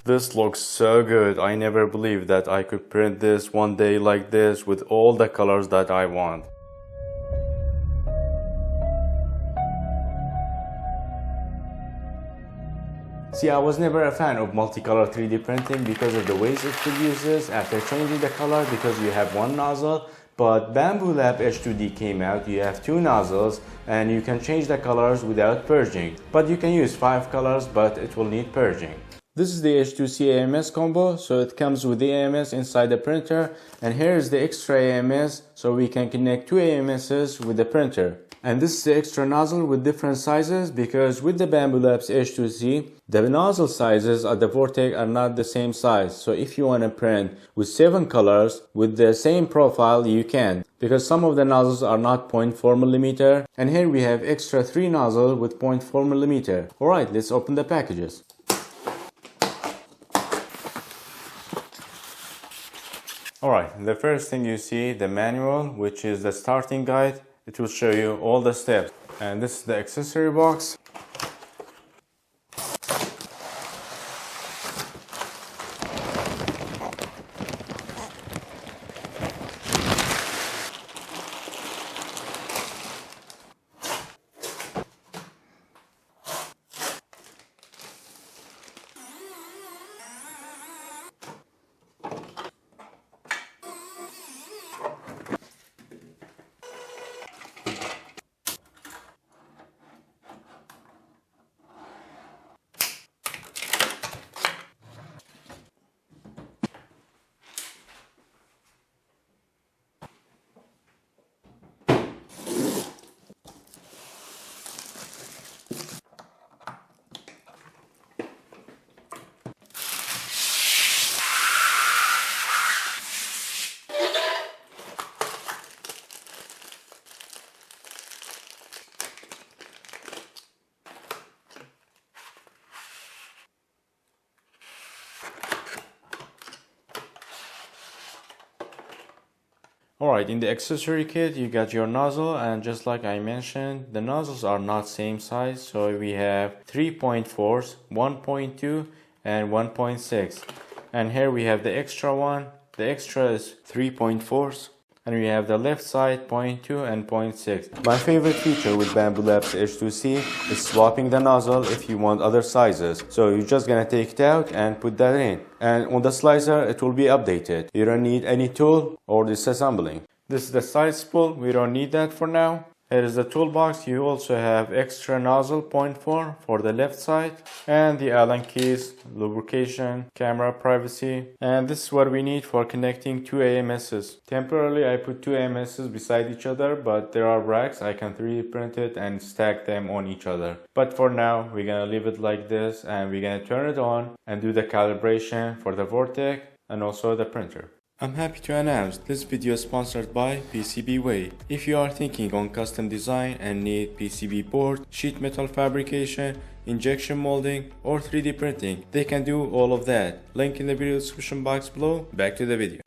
This looks so good. I never believed that I could print this one day like this with all the colors that I want. See, I was never a fan of multicolor 3D printing because of the waste it produces after changing the color, because you have one nozzle. But Bambu Lab H2D came out, you have two nozzles and you can change the colors without purging. But you can use 5 colors, but it will need purging. This is the H2C AMS combo, so it comes with the AMS inside the printer, and here is the extra AMS, so we can connect two AMSs with the printer. And this is the extra nozzle with different sizes, because with the Bambu Labs H2C, the nozzle sizes at the vortex are not the same size. So if you want to print with 7 colors with the same profile, you can, because some of the nozzles are not 0.4mm, and here we have extra 3 nozzles with 0.4mm. Alright, let's open the packages. Alright, the first thing you see, the manual, which is the starting guide. It will show you all the steps. And this is the accessory box. Alright, in the accessory kit you got your nozzle, and just like I mentioned, the nozzles are not same size, so we have 3.4s, 1.2 and 1.6, and here we have the extra one. The extra is 3.4s, and we have the left side 0.2 and 0.6. My favorite feature with Bambu Labs H2C is swapping the nozzle if you want other sizes. So you're just gonna take it out and put that in. And on the slicer, it will be updated. You don't need any tool or disassembling. This is the side spool. We don't need that for now. Here is the toolbox. You also have extra nozzle 0.4 for the left side, and the Allen keys, lubrication, camera privacy, and this is what we need for connecting two AMSs. Temporarily I put two AMSs beside each other, but there are racks. I can 3D print it and stack them on each other. But for now we're gonna leave it like this, and we're gonna turn it on and do the calibration for the vortex and also the printer. I'm happy to announce this video is sponsored by PCBWay. If you are thinking on custom design and need PCB board, sheet metal fabrication, injection molding or 3D printing, they can do all of that. Link in the video description box below. Back to the video.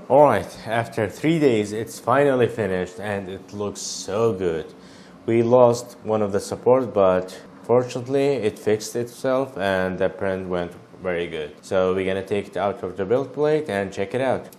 Alright, after 3 days it's finally finished and it looks so good. We lost one of the supports, but fortunately it fixed itself and the print went very good. So we're gonna take it out of the build plate and check it out.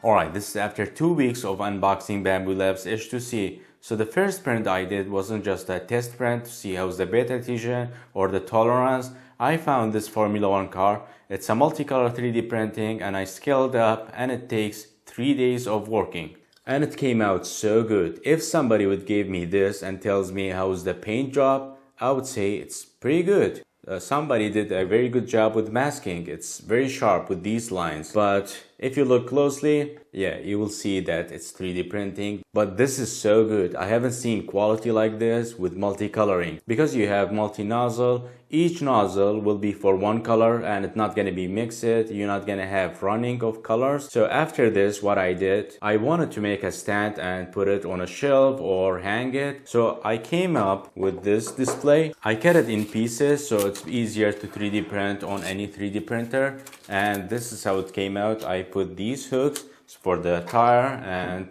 Alright, this is after 2 weeks of unboxing Bambu Lab's H2C. So the first print I did wasn't just a test print to see how's the bed adhesion or the tolerance. I found this Formula 1 car. It's a multicolor 3D printing and I scaled up and it takes 3 days of working. And it came out so good. If somebody would give me this and tells me how's the paint job, I would say it's pretty good. Somebody did a very good job with masking. It's very sharp with these lines. But if you look closely, yeah, you will see that it's 3D printing. But this is so good. I haven't seen quality like this with multicoloring. Because you have multi-nozzle, each nozzle will be for one color and it's not going to be mixed. You're not going to have running of colors. So after this, what I did, I wanted to make a stand and put it on a shelf or hang it. So I came up with this display. I cut it in pieces so it's easier to 3D print on any 3D printer. And this is how it came out. I put these hooks for the tire and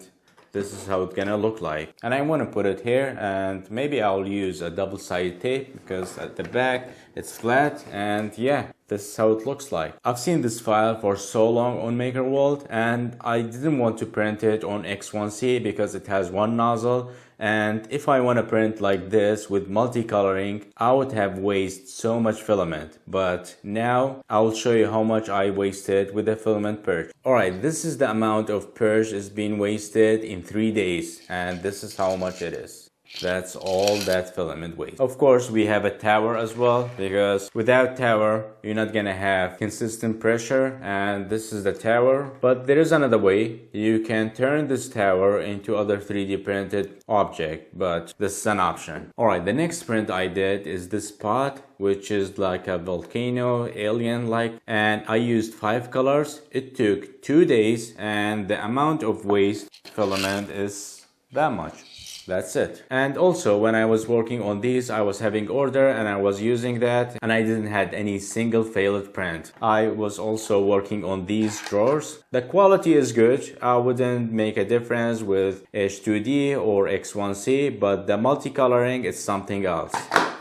this is how it's gonna look like. And I want to put it here and maybe I'll use a double-sided tape because at the back it's flat and yeah, this is how it looks like. I've seen this file for so long on MakerWorld and I didn't want to print it on X1C because it has one nozzle. And if I want to print like this with multicoloring, I would have wasted so much filament. But now I'll show you how much I wasted with the filament purge. Alright, this is the amount of purge is being wasted in 3 days. And this is how much it is. That's all that filament waste. Of course, we have a tower as well because without tower, you're not gonna have consistent pressure and this is the tower. But there is another way. You can turn this tower into other 3D printed object, but this is an option. Alright, the next print I did is this pot, which is like a volcano, alien-like, and I used 5 colors. It took 2 days and the amount of waste filament is that much. That's it. And also when I was working on these, I was having order and I was using that and I didn't have any single failed print. I was also working on these drawers. The quality is good. I wouldn't make a difference with H2D or X1C, but the multicoloring is something else.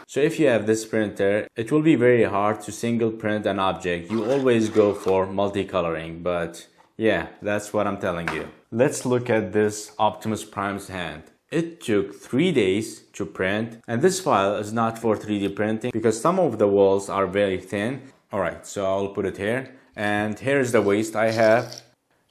So if you have this printer, it will be very hard to single print an object. You always go for multicoloring, but yeah, that's what I'm telling you. Let's look at this Optimus Prime's hand. It took 3 days to print, and this file is not for 3D printing because some of the walls are very thin. Alright, so I'll put it here, and here's the waste I have.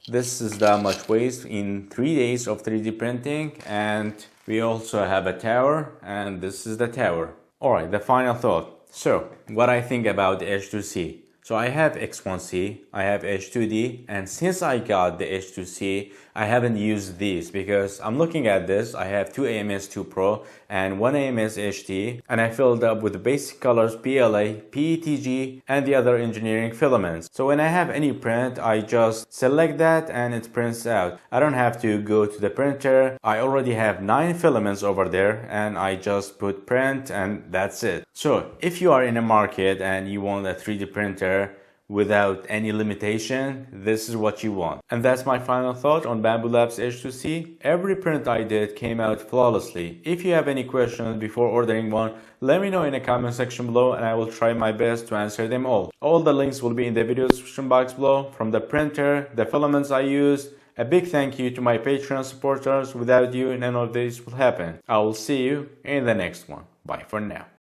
This is the much waste in 3 days of 3D printing, and we also have a tower, and this is the tower. Alright, the final thought. So, what I think about the H2C. So I have X1C, I have H2D, and since I got the H2C, I haven't used these because I'm looking at this. I have 2 AMS2 Pro and 1 AMS HT, and I filled up with the basic colors PLA, PETG, and the other engineering filaments. So when I have any print, I just select that and it prints out. I don't have to go to the printer. I already have 9 filaments over there and I just put print and that's it. So if you are in a market and you want a 3D printer without any limitation, this is what you want. And that's my final thought on Bambu Lab's H2C. Every print I did came out flawlessly. If you have any questions before ordering one, let me know in the comment section below and I will try my best to answer them all. All the links will be in the video description box below, from the printer, the filaments I used. A big thank you to my Patreon supporters. Without you, none of this will happen. I will see you in the next one. Bye for now.